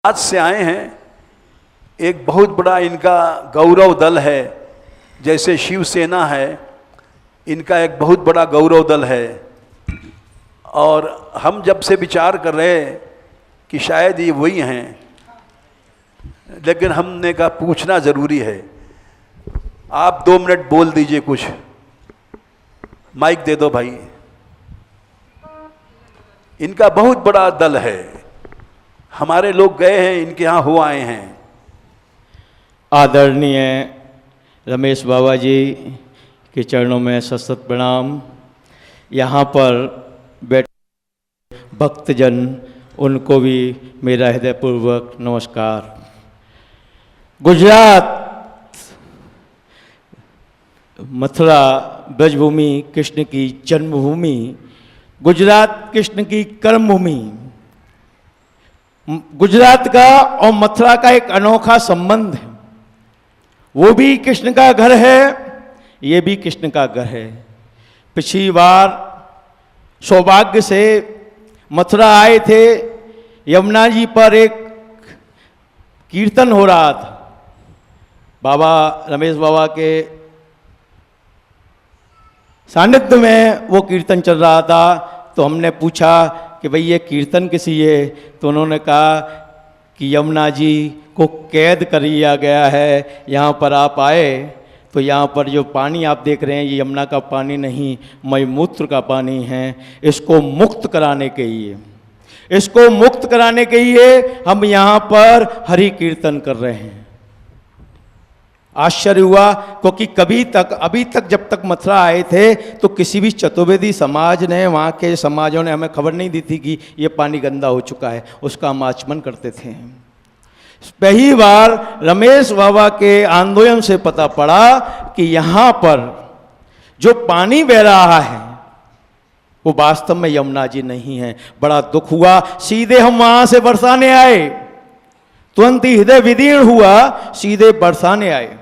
आज से आए हैं। एक बहुत बड़ा इनका गौरव दल है, जैसे शिवसेना है, इनका एक बहुत बड़ा गौरव दल है। और हम जब से विचार कर रहे कि शायद ये वही हैं, लेकिन हमने कहा पूछना ज़रूरी है। आप 2 मिनट बोल दीजिए कुछ, माइक दे दो भाई। इनका बहुत बड़ा दल है, हमारे लोग गए हैं, इनके यहाँ हो आए हैं। आदरणीय रमेश बाबा जी के चरणों में सशत प्रणाम। यहाँ पर बैठे भक्तजन, उनको भी मेरा हृदयपूर्वक नमस्कार। गुजरात मथुरा ब्रजभूमि, कृष्ण की जन्मभूमि, गुजरात कृष्ण की कर्मभूमि। गुजरात का और मथुरा का एक अनोखा संबंध है। वो भी कृष्ण का घर है, ये भी कृष्ण का घर है। पिछली बार सौभाग्य से मथुरा आए थे, यमुना जी पर एक कीर्तन हो रहा था। बाबा रमेश बाबा के सानिध्य में वो कीर्तन चल रहा था। तो हमने पूछा कि भाई ये कीर्तन किसी है? तो उन्होंने कहा कि यमुना जी को कैद कर लिया गया है, यहाँ पर आप आए तो यहाँ पर जो पानी आप देख रहे हैं ये यमुना का पानी नहीं, मलमूत्र का पानी है। इसको मुक्त कराने के लिए, इसको मुक्त कराने के लिए हम यहाँ पर हरि कीर्तन कर रहे हैं। आश्चर्य हुआ, क्योंकि अभी तक जब तक मथुरा आए थे तो किसी भी चतुर्वेदी समाज ने, वहाँ के समाजों ने हमें खबर नहीं दी थी कि ये पानी गंदा हो चुका है। उसका हम आचमन करते थे। पहली बार रमेश बाबा के आंदोलन से पता पड़ा कि यहाँ पर जो पानी बह रहा है वो वास्तव में यमुना जी नहीं है। बड़ा दुख हुआ। सीधे हम वहाँ से बरसाने आए, तुरंत ही हृदय विदीर्ण हुआ, सीधे बरसाने आए।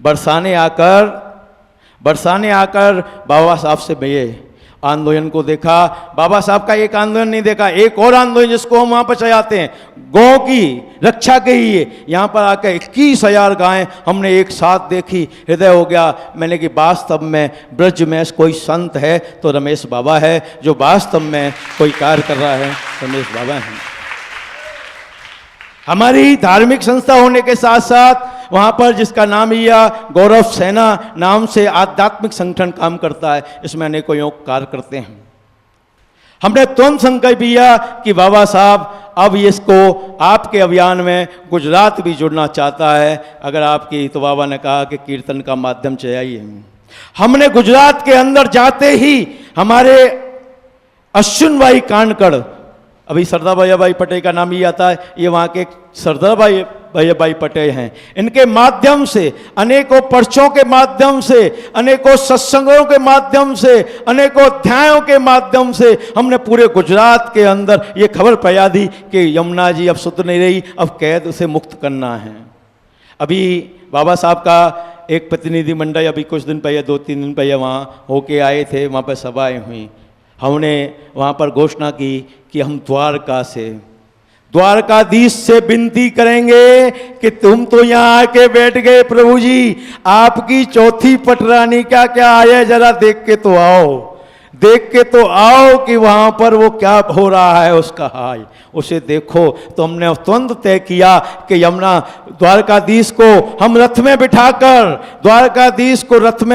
बरसाने आकर बाबा साहब से मिले, आंदोलन को देखा। बाबा साहब का एक आंदोलन नहीं देखा, एक और आंदोलन जिसको हम वहाँ पर चलाते हैं, गौ की रक्षा के लिए। यहाँ पर आकर 21,000 गायें हमने एक साथ देखी। हृदय हो गया। मैंने कि वास्तव में ब्रज में कोई संत है तो रमेश बाबा है, जो वास्तव में कोई कार्य कर रहा है रमेश बाबा हैं। हमारी धार्मिक संस्था होने के साथ साथ वहाँ पर जिसका नाम लिया गौरव सेना नाम से आध्यात्मिक संगठन काम करता है। इसमें अनेकों योग कार्य करते हैं। हमने तुरंत संकल्प लिया कि बाबा साहब अब इसको आपके अभियान में गुजरात भी जुड़ना चाहता है। अगर आपकी, तो बाबा ने कहा कि कीर्तन का माध्यम चाहिए। हमने गुजरात के अंदर जाते ही हमारे अश्विन भाई कानकड़, अभी सरदार वल्लभ भाई पटेल का नाम ही आता है, ये वहाँ के सरदार वल्लभ भाई पटेल हैं। इनके माध्यम से, अनेकों पर्चों के माध्यम से, अनेकों सत्संगों के माध्यम से, अनेकों अध्यायों के माध्यम से हमने पूरे गुजरात के अंदर ये खबर फैला दी कि यमुना जी अब शुद्ध नहीं रही, अब कैद उसे मुक्त करना है। अभी बाबा साहब का एक प्रतिनिधि मंडल अभी कुछ दिन पहले, 2-3 दिन पहले वहाँ होके आए थे। वहाँ पर सभाएँ हुई। हमने वहाँ पर घोषणा की कि हम द्वारकाधीश से विनती करेंगे कि तुम तो यहाँ आके बैठ गए प्रभु जी, आपकी चौथी पटरानी क्या क्या आया, जरा देख के तो आओ कि वहाँ पर वो क्या हो रहा है, उसका हाल उसे देखो। तो हमने तुरंत तय किया कि यमुना द्वारकाधीश को हम रथ में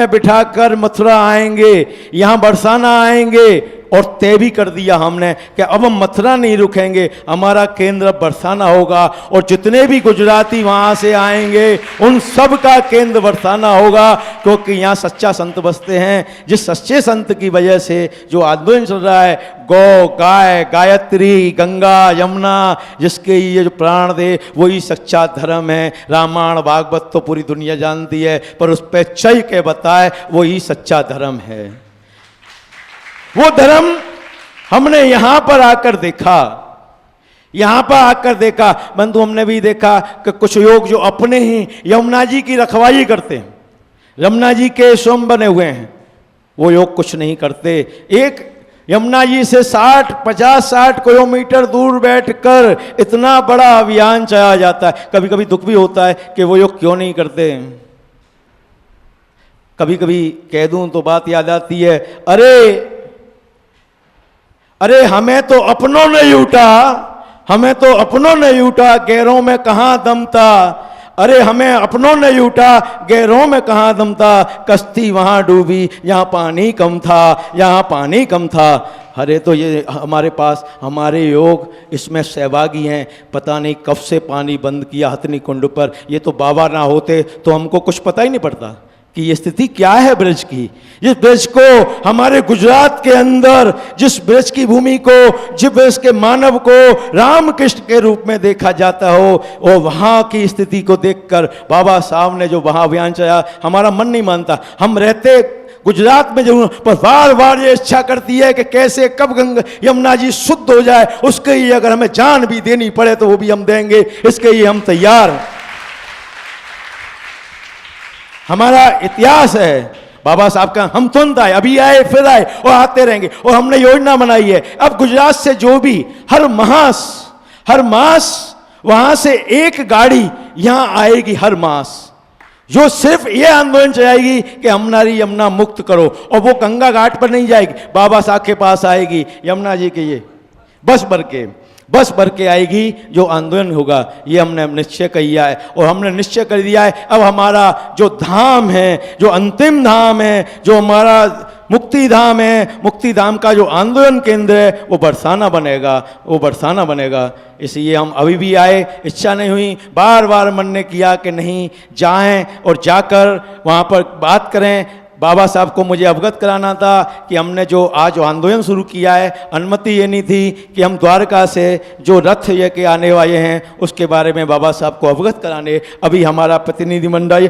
बिठाकर मथुरा आएंगे, यहाँ बरसाना आएंगे। और तय भी कर दिया हमने कि अब हम मथुरा नहीं रुकेंगे, हमारा केंद्र बरसाना होगा। और जितने भी गुजराती वहाँ से आएंगे उन सब का केंद्र बरसाना होगा, क्योंकि यहाँ सच्चा संत बसते हैं। जिस सच्चे संत की वजह से जो आंदोलन चल रहा है, गौ, गाय, गायत्री, गंगा, यमुना, जिसके ये जो प्राण दे, वही सच्चा धर्म है। रामायण भागवत तो पूरी दुनिया जानती है, पर उस पर चल के बताए वही सच्चा धर्म है। वो धर्म हमने यहाँ पर आकर देखा। बंधु, हमने भी देखा कि कुछ लोग जो अपने ही यमुना जी की रखवाली करते हैं, यमुना जी के स्वयं बने हुए हैं, वो लोग कुछ नहीं करते। एक यमुना जी से 50-60 किलोमीटर दूर बैठकर इतना बड़ा अभियान चलाया जाता है। कभी कभी दुख भी होता है कि वो योग क्यों नहीं करते। कभी कभी कह दूं तो बात याद आती है, अरे हमें तो अपनों ने लूटा, हमें तो अपनों ने लूटा, गैरों में कहाँ दम था। अरे हमें अपनों ने लूटा, गैरों में कहाँ दम था। कश्ती वहाँ डूबी यहाँ पानी कम था, यहाँ पानी कम था। अरे तो ये हमारे पास हमारे योग इसमें सहभागी हैं। पता नहीं कब से पानी बंद किया हथनी कुंड पर। ये तो बाबा ना होते तो हमको कुछ पता ही नहीं पड़ता कि ये स्थिति क्या है ब्रज की। जिस ब्रज को हमारे गुजरात के अंदर, जिस ब्रज की भूमि को, जिस ब्रज के मानव को रामकृष्ण के रूप में देखा जाता हो, और वहाँ की स्थिति को देखकर बाबा साहब ने जो वहाँ अभियान चलाया, हमारा मन नहीं मानता। हम रहते गुजरात में जरूर, पर बार बार ये इच्छा करती है कि कैसे कब गंगा यमुना जी शुद्ध हो जाए। उसके लिए अगर हमें जान भी देनी पड़े तो वो भी हम देंगे, इसके लिए हम तैयार। हमारा इतिहास है बाबा साहब का। हम तुरंत आए, अभी आए, फिर आए और आते रहेंगे। और हमने योजना बनाई है, अब गुजरात से जो भी हर मास वहां से एक गाड़ी यहां आएगी हर मास, जो सिर्फ ये आंदोलन चलाएगी कि हमारी यमुना मुक्त करो। और वो गंगा घाट पर नहीं जाएगी, बाबा साहब के पास आएगी, यमुना जी के ये बस भर के आएगी। जो आंदोलन होगा ये हमने निश्चय किया है, और हमने निश्चय कर दिया है। अब हमारा जो धाम है, जो अंतिम धाम है, जो हमारा मुक्ति धाम है, मुक्ति धाम का जो आंदोलन केंद्र है वो बरसाना बनेगा। इसलिए हम अभी भी आए, इच्छा नहीं हुई, बार बार मन ने किया कि नहीं जाएं और जाकर वहाँ पर बात करें। बाबा साहब को मुझे अवगत कराना था कि हमने जो आज आंदोलन शुरू किया है, अनुमति ये नहीं थी कि हम द्वारका से जो रथ ये के आने वाले हैं उसके बारे में बाबा साहब को अवगत कराने। अभी हमारा प्रतिनिधिमंडल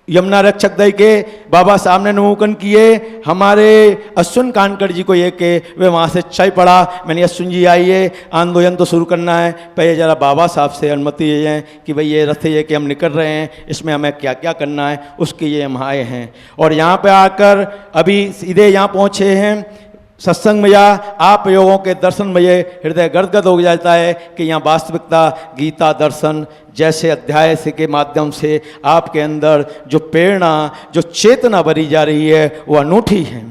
यमुना रक्षक दल के बाबा साहब ने नमूकन किए, हमारे अश्विन कानकर जी को ये कि वे वहाँ से चल पड़ा। मैंने अश्विन जी आइए, आंदोलन तो शुरू करना है, पहले ज़रा बाबा साहब से अनुमति ये है कि भाई ये रथ ये कि हम निकल रहे हैं, इसमें हमें क्या क्या करना है, उसके लिए हम आए हैं। और यहाँ पे आकर अभी सीधे यहाँ पहुँचे हैं सत्संग में। या आप योगों के दर्शन में ये हृदय गदगद हो जाता है कि यहाँ वास्तविकता गीता दर्शन जैसे अध्याय से के माध्यम से आपके अंदर जो प्रेरणा, जो चेतना भरी जा रही है वो अनूठी है।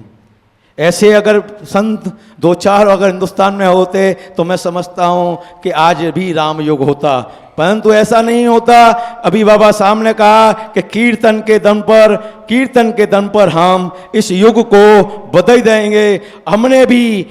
ऐसे अगर संत 2-4 अगर हिंदुस्तान में होते तो मैं समझता हूँ कि आज भी राम युग होता, परंतु ऐसा नहीं होता। अभी बाबा साहब ने कहा कि कीर्तन के दम पर हम इस युग को बदल देंगे। हमने भी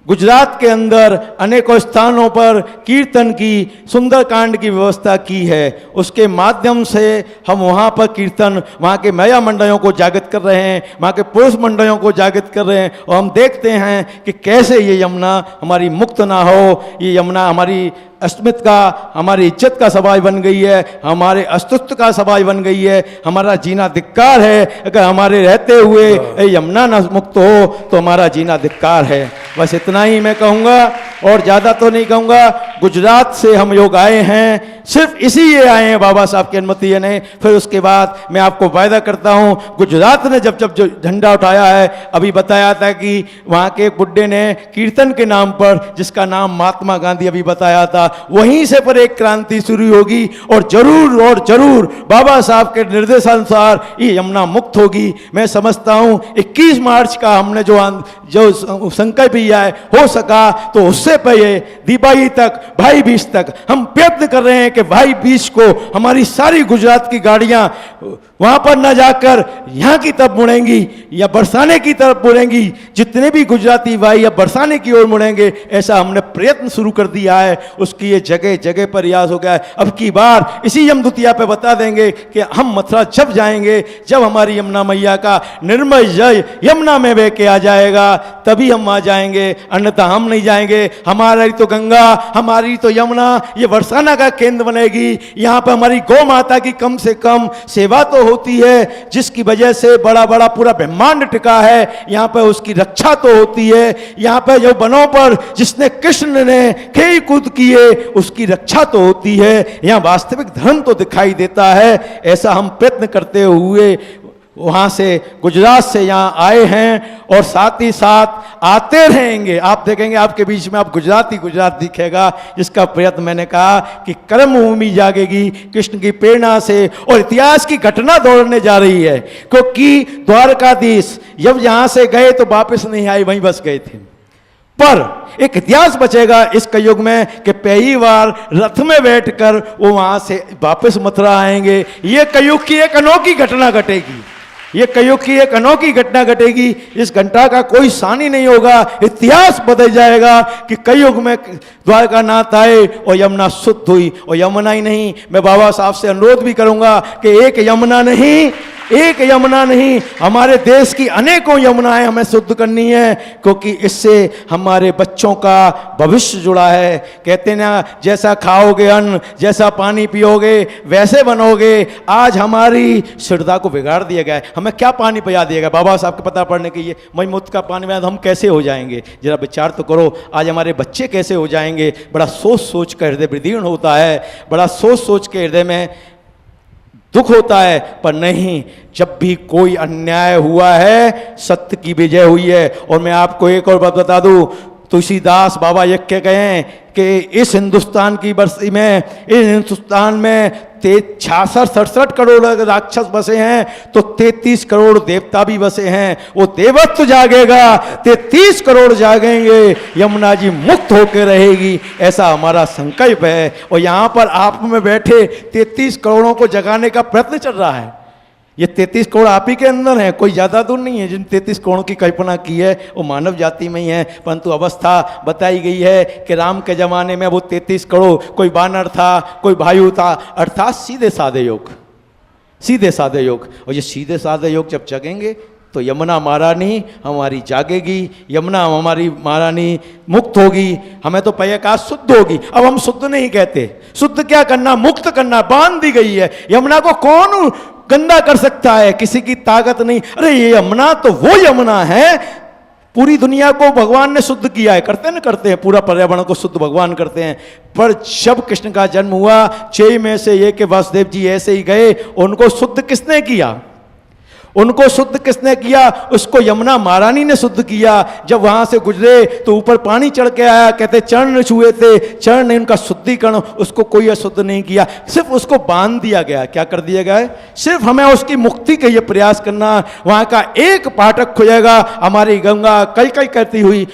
गुजरात के अंदर अनेकों स्थानों पर कीर्तन की सुंदरकांड की व्यवस्था की है। उसके माध्यम से हम वहाँ पर कीर्तन, वहाँ के महिला मंडलों को जागृत कर रहे हैं, वहाँ के पुरुष मंडलों को जागृत कर रहे हैं। और हम देखते हैं कि कैसे ये यमुना हमारी मुक्त ना हो, ये यमुना हमारी अस्मिता का, हमारी इज्जत का सवाल बन गई है, हमारे अस्तित्व का सवाल बन गई है। हमारा जीना धिक्कार है। अगर हमारे रहते हुए यमुना न मुक्त हो तो हमारा जीना धिक्कार है। बस इतना ही मैं कहूँगा और ज़्यादा तो नहीं कहूँगा। गुजरात से हम लोग आए हैं, सिर्फ इसीलिए आए हैं बाबा साहब की अनुमति ने। फिर उसके बाद मैं आपको वायदा करता हूँ, गुजरात ने जब जो झंडा उठाया है, अभी बताया था कि वहाँ के एक बुड्ढे ने कीर्तन के नाम पर, जिसका नाम महात्मा गांधी अभी बताया था, वहीं से पर एक क्रांति शुरू होगी और जरूर बाबा साहब के निर्देशानुसार ये यमुना मुक्त होगी। मैं समझता हूँ 21 मार्च का हमने जो संकल्प लिया है, हो सका तो उससे पहले दिवाली तक, भाई बीज तक हम प्रयत्न कर रहे हैं कि भाई बीज को हमारी सारी गुजरात की गाड़ियां वहां पर न जाकर यहाँ की तरफ मुड़ेंगी या बरसाने की तरफ मुड़ेंगी। जितने भी गुजराती भाई या बरसाने की ओर मुड़ेंगे, ऐसा हमने प्रयत्न शुरू कर दिया है। उसकी ये जगह जगह पर प्रयास हो गया है। अब की बार इसी यमदूतिया पे बता देंगे कि हम मथुरा जब जाएंगे, जब हमारी यमुना मैया का निर्मल जल यमुना में बह के आ जाएगा, तभी हम वहाँ जाएंगे, अन्यथा हम नहीं जाएंगे। हमारी तो गंगा, हमारी तो यमुना ये बरसाना का केंद्र बनेगी। यहाँ पर हमारी गौ माता की कम से कम सेवा तो होती है, जिसकी वजह से बड़ा बड़ा पूरा ब्रह्मांड टिका है। यहाँ पर उसकी रक्षा तो होती है। यहाँ पर जो वनों पर जिसने कृष्ण ने खेल कूद किए, उसकी रक्षा तो होती है। यहाँ वास्तविक धर्म तो दिखाई देता है। ऐसा हम प्रयत्न करते हुए वहाँ से गुजरात से यहाँ आए हैं और साथ ही साथ आते रहेंगे। आप देखेंगे आपके बीच में आप गुजरात दिखेगा, जिसका प्रयत्न मैंने कहा कि कर्म भूमि जागेगी कृष्ण की प्रेरणा से और इतिहास की घटना दौड़ने जा रही है। क्योंकि द्वारकाधीश जब यहाँ से गए तो वापस नहीं आए, वहीं बस गए थे, पर एक इतिहास बचेगा इस कलयुग में कि पहली बार रथ में बैठकर वो वहां से वापस मथुरा आएंगे। ये कलयुग की एक अनोखी घटना घटेगी, ये कलयुग की एक अनोखी घटना घटेगी। इस घटना का कोई सानी नहीं होगा, इतिहास बदल जाएगा कि कलयुग में द्वारका नाथ आए और यमुना शुद्ध हुई। और यमुना ही नहीं, मैं बाबा साहब से अनुरोध भी करूंगा कि एक यमुना नहीं, हमारे देश की अनेकों यमुनाएं हमें शुद्ध करनी है, क्योंकि इससे हमारे बच्चों का भविष्य जुड़ा है। कहते ना, जैसा खाओगे अन्न, जैसा पानी पियोगे वैसे बनोगे। आज हमारी श्रद्धा को बिगाड़ दिया गया है। हमें क्या पानी पिया दिया गया? बाबा साहब के पता पड़ने के लिए मईमुत का पानी में हम कैसे हो जाएंगे? जरा विचार तो करो, आज हमारे बच्चे कैसे हो जाएंगे? बड़ा सोच कर हृदय विदीर्ण होता है, बड़ा सोच के हृदय में दुख होता है। पर नहीं, जब भी कोई अन्याय हुआ है सत्य की विजय हुई है। और मैं आपको एक और बात बता दूं, तुलसीदास बाबा ये कह गए हैं कि इस हिंदुस्तान की बस्ती में, इस हिंदुस्तान में 66-67 करोड़ राक्षस बसे हैं, तो 33 करोड़ देवता भी बसे हैं। वो देवत्व जागेगा, 33 करोड़ जागेंगे, यमुना जी मुक्त होकर रहेगी, ऐसा हमारा संकल्प है। और यहाँ पर आप में बैठे 33 करोड़ों को जगाने का प्रयत्न चल रहा है। ये 33 करोड़ आप ही के अंदर है, कोई ज़्यादा दूर नहीं है। जिन 33 करोड़ की कल्पना की है वो मानव जाति में ही है, परंतु अवस्था बताई गई है कि राम के ज़माने में वो 33 करोड़, कोई बानर था, कोई भायु था, अर्थात सीधे साधे योग। और ये सीधे साधे योग जब जगेंगे तो यमुना महारानी हमारी जागेगी, यमुना हमारी महारानी मुक्त होगी। हमें तो पहले कहा शुद्ध होगी, अब हम शुद्ध नहीं कहते। शुद्ध क्या करना? मुक्त करना, बांध दी गई है। यमुना को कौन गंदा कर सकता है? किसी की ताकत नहीं। अरे ये यमुना तो वो यमुना है, पूरी दुनिया को भगवान ने शुद्ध किया है। करते हैं, पूरा पर्यावरण को शुद्ध भगवान करते हैं। पर जब कृष्ण का जन्म हुआ, 6 में से ये कि वासुदेव जी ऐसे ही गए, उनको शुद्ध किसने किया? उसको यमुना महारानी ने शुद्ध किया। जब वहां से गुजरे तो ऊपर पानी चढ़ के आया, कहते चरण छुए थे, चरण ने उनका शुद्धिकरण, उसको कोई अशुद्ध नहीं किया, सिर्फ उसको बांध दिया गया। क्या कर दिया गया? सिर्फ हमें उसकी मुक्ति के लिए प्रयास करना। वहां का एक फाटक खुलेगा, हमारी गंगा कई करती हुई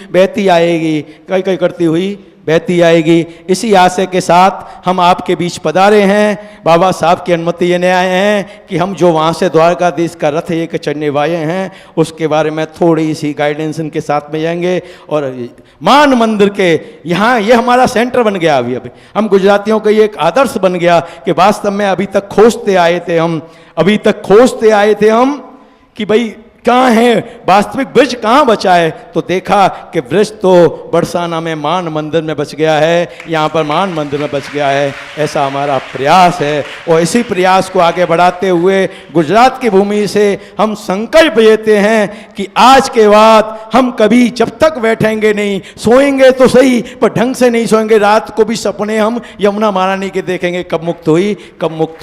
बहती आएगी। इसी आशय के साथ हम आपके बीच पधारे हैं। बाबा साहब की अनुमति लेने आए हैं कि हम जो वहाँ से द्वारकाधीश का रथ एक चढ़ने वाले हैं, उसके बारे में थोड़ी सी गाइडेंस इनके साथ में जाएंगे। और मान मंदिर के यहाँ ये हमारा सेंटर बन गया। अभी हम गुजरातियों का ये एक आदर्श बन गया कि वास्तव में अभी तक खोजते आए थे हम कि भाई कहाँ है वास्तविक ब्रज, कहाँ बचा है? तो देखा कि ब्रज तो बरसाना में मान मंदिर में बच गया है, यहाँ पर मान मंदिर में बच गया है। ऐसा हमारा प्रयास है और इसी प्रयास को आगे बढ़ाते हुए गुजरात की भूमि से हम संकल्प लेते हैं कि आज के बाद हम कभी जब तक बैठेंगे नहीं, सोएंगे तो सही पर ढंग से नहीं सोएंगे। रात को भी सपने हम यमुना महारानी के देखेंगे, कब मुक्त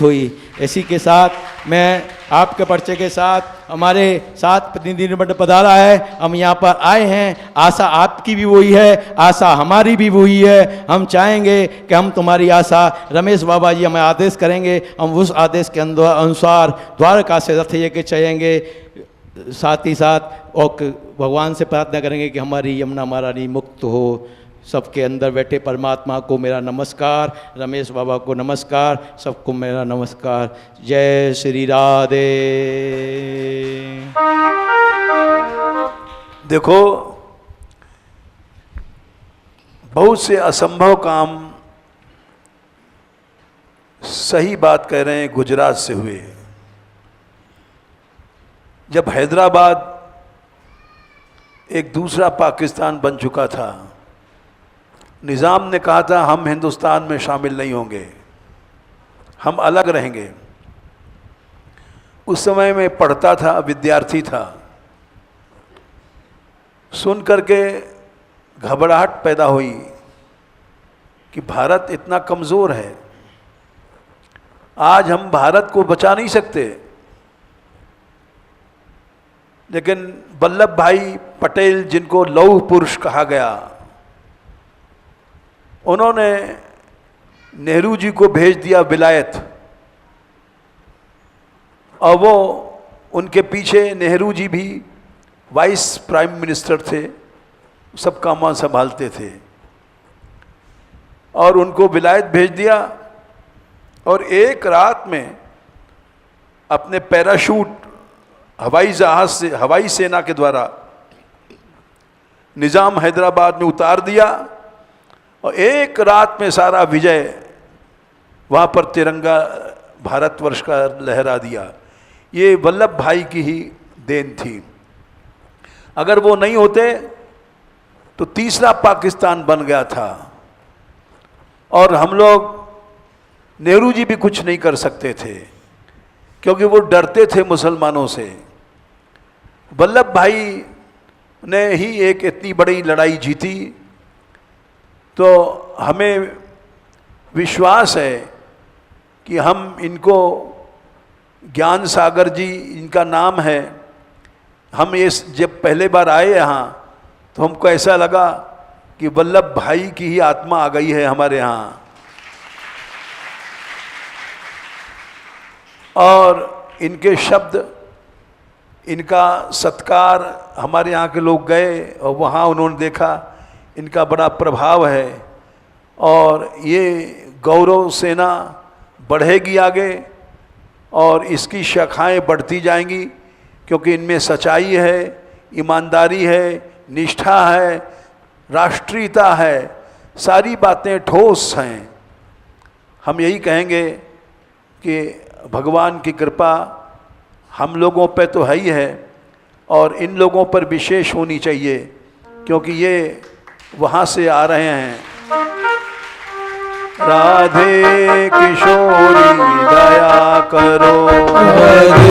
हुई। इसी के साथ मैं आपके पर्चे के साथ हमारे साथ प्रतिनिधिमंडल पधारा है, हम यहाँ पर आए हैं। आशा आपकी भी वही है, आशा हमारी भी वही है। हम चाहेंगे कि हम तुम्हारी आशा, रमेश बाबा जी हमें आदेश करेंगे, हम उस आदेश के अनुसार द्वारका से रथ लेके चलेंगे। साथ ही साथ और भगवान से प्रार्थना करेंगे कि हमारी यमुना महारानी मुक्त हो। सबके अंदर बैठे परमात्मा को मेरा नमस्कार, रमेश बाबा को नमस्कार, सबको मेरा नमस्कार। जय श्री राधे। देखो, बहुत से असंभव काम सही बात कह रहे हैं गुजरात से हुए। जब हैदराबाद एक दूसरा पाकिस्तान बन चुका था, निज़ाम ने कहा था हम हिंदुस्तान में शामिल नहीं होंगे, हम अलग रहेंगे। उस समय में पढ़ता था, विद्यार्थी था, सुन करके घबराहट पैदा हुई कि भारत इतना कमज़ोर है, आज हम भारत को बचा नहीं सकते। लेकिन वल्लभ भाई पटेल, जिनको लौह पुरुष कहा गया, उन्होंने नेहरू जी को भेज दिया विलायत, और वो उनके पीछे नेहरू जी भी वाइस प्राइम मिनिस्टर थे, सब काम संभालते थे, और उनको विलायत भेज दिया। और एक रात में अपने पैराशूट हवाई जहाज से, हवाई सेना के द्वारा निज़ाम हैदराबाद में उतार दिया, और एक रात में सारा विजय वहाँ पर तिरंगा भारतवर्ष का लहरा दिया। ये वल्लभ भाई की ही देन थी। अगर वो नहीं होते तो तीसरा पाकिस्तान बन गया था, और हम लोग, नेहरू जी भी कुछ नहीं कर सकते थे, क्योंकि वो डरते थे मुसलमानों से। वल्लभ भाई ने ही एक इतनी बड़ी लड़ाई जीती। तो हमें विश्वास है कि हम इनको, ज्ञान सागर जी इनका नाम है, हम ये जब पहले बार आए यहाँ तो हमको ऐसा लगा कि वल्लभ भाई की ही आत्मा आ गई है हमारे यहाँ, और इनके शब्द, इनका सत्कार, हमारे यहाँ के लोग गए और वहाँ उन्होंने देखा इनका बड़ा प्रभाव है, और ये गौरव सेना बढ़ेगी आगे, और इसकी शाखाएं बढ़ती जाएंगी, क्योंकि इनमें सच्चाई है, ईमानदारी है, निष्ठा है, राष्ट्रीयता है, सारी बातें ठोस हैं। हम यही कहेंगे कि भगवान की कृपा हम लोगों पे तो है ही है, और इन लोगों पर विशेष होनी चाहिए, क्योंकि ये वहाँ से आ रहे हैं। राधे किशोरी दया करो।